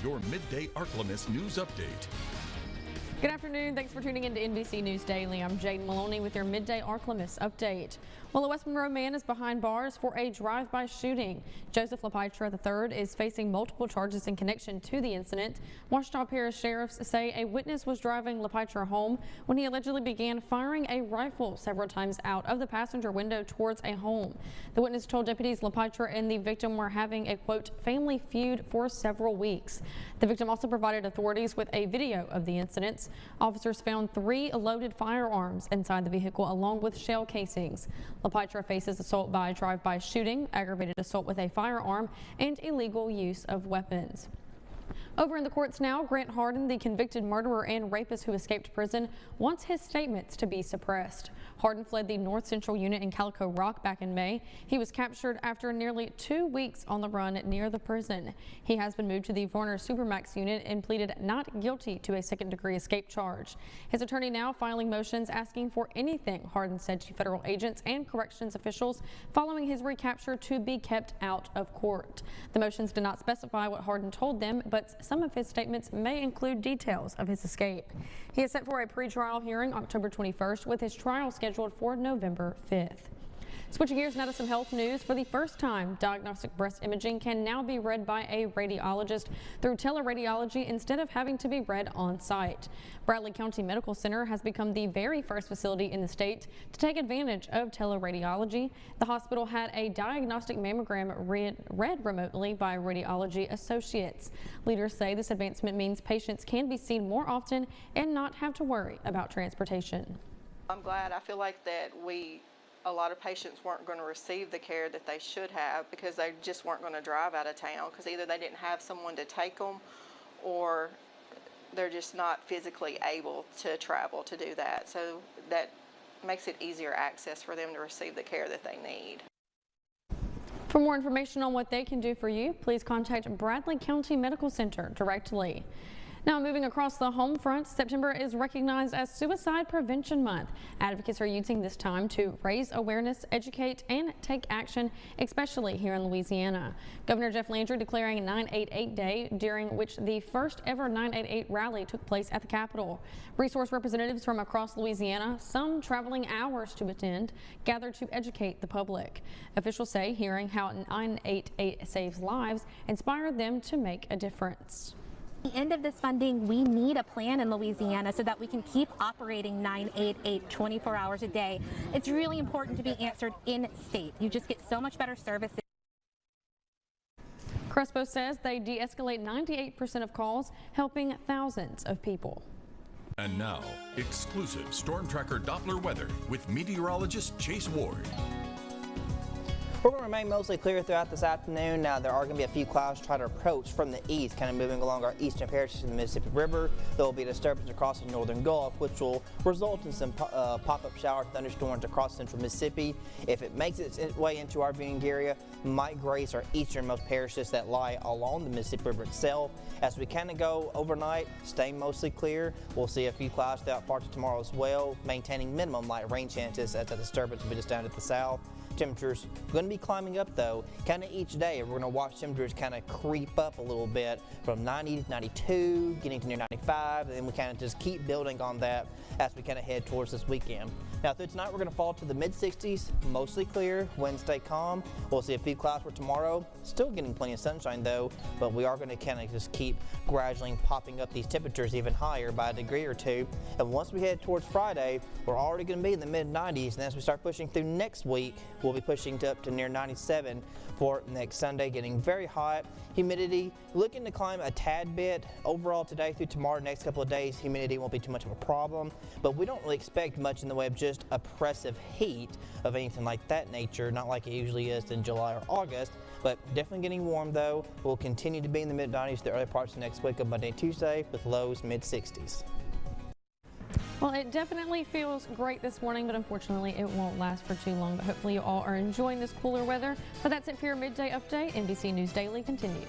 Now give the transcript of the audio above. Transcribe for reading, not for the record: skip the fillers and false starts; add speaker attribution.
Speaker 1: your Midday Ark-La-Miss news update.
Speaker 2: Good afternoon. Thanks for tuning in to NBC News Daily. I'm Jaden Maloney with your Midday Ark-La-Miss update. Well, a West Monroe man is behind bars for a drive-by shooting. Joseph LaPietra III is facing multiple charges in connection to the incident. Ouachita Parish sheriffs say a witness was driving LaPietra home when he allegedly began firing a rifle several times out of the passenger window towards a home. The witness told deputies LaPietra and the victim were having a, quote, family feud for several weeks. The victim also provided authorities with a video of the incidents. Officers found 3 loaded firearms inside the vehicle along with shell casings. LaPietra faces assault by drive-by shooting, aggravated assault with a firearm, and illegal use of weapons. Over in the courts now, Grant Harden, the convicted murderer and rapist who escaped prison, wants his statements to be suppressed. Harden fled the North Central Unit in Calico Rock back in May. He was captured after nearly 2 weeks on the run near the prison. He has been moved to the Varner Supermax unit and pleaded not guilty to a second-degree escape charge. His attorney now filing motions asking for anything Harden said to federal agents and corrections officials following his recapture to be kept out of court. The motions did not specify what Harden told them, but some of his statements may include details of his escape. He is set for a pretrial hearing October 21st with his trial scheduled for November 5th. Switching gears now to some health news. For the first time, diagnostic breast imaging can now be read by a radiologist through teleradiology instead of having to be read on site. Bradley County Medical Center has become the very first facility in the state to take advantage of teleradiology. The hospital had a diagnostic mammogram read remotely by radiology associates. Leaders say this advancement means patients can be seen more often and not have to worry about transportation.
Speaker 3: I'm glad. I feel like that a lot of patients weren't going to receive the care that they should have because they just weren't going to drive out of town because either they didn't have someone to take them or they're just not physically able to travel to do that. So that makes it easier access for them to receive the care that they need.
Speaker 2: For more information on what they can do for you, please contact Bradley County Medical Center directly. Now, moving across the home front, September is recognized as Suicide Prevention Month. Advocates are using this time to raise awareness, educate, and take action, especially here in Louisiana. Governor Jeff Landry declaring 988 Day, during which the first ever 988 rally took place at the Capitol. Resource representatives from across Louisiana, some traveling hours to attend, gathered to educate the public. Officials say hearing how 988 saves lives inspired them to make a difference.
Speaker 4: At the end of this funding, we need a plan in Louisiana so that we can keep operating 988 24 hours a day. It's really important to be answered in state. You just get so much better service.
Speaker 2: Crespo says they de-escalate 98% of calls, helping thousands of people.
Speaker 1: And now, exclusive Storm Tracker Doppler weather with meteorologist Chase Ward.
Speaker 5: We're going to remain mostly clear throughout this afternoon. Now, there are going to be a few clouds trying to approach from the east, kind of moving along our eastern parishes in the Mississippi River. There will be a disturbance across the northern Gulf, which will result in some pop-up shower thunderstorms across central Mississippi. If it makes its way into our viewing area, might grace our easternmost parishes that lie along the Mississippi River itself. As we kind of go overnight, stay mostly clear. We'll see a few clouds throughout parts of tomorrow as well, maintaining minimum light rain chances as the disturbance will be just down to the south. Temperatures going to be climbing up though, kind of each day. We're going to watch temperatures kind of creep up a little bit from 90 to 92, getting to near 95, and then we kind of just keep building on that as we kind of head towards this weekend. Now through tonight we're going to fall to the mid-60s, mostly clear, Wednesday calm. We'll see a few clouds for tomorrow, still getting plenty of sunshine though, but we are going to kind of just keep gradually popping up these temperatures even higher by a degree or two. And once we head towards Friday, we're already going to be in the mid-90s, and as we start pushing through next week, we'll be pushing up to near 97 for next Sunday, getting very hot. Humidity looking to climb a tad bit. Overall today through tomorrow, next couple of days, humidity won't be too much of a problem, but we don't really expect much in the way of just oppressive heat of anything like that nature, not like it usually is in July or August, but definitely getting warm though. We'll continue to be in the mid-90s the early parts of next week of Monday and Tuesday with lows mid-60s.
Speaker 2: Well, it definitely feels great this morning, but unfortunately it won't last for too long. But hopefully you all are enjoying this cooler weather. But that's it for your midday update. NBC News Daily continues.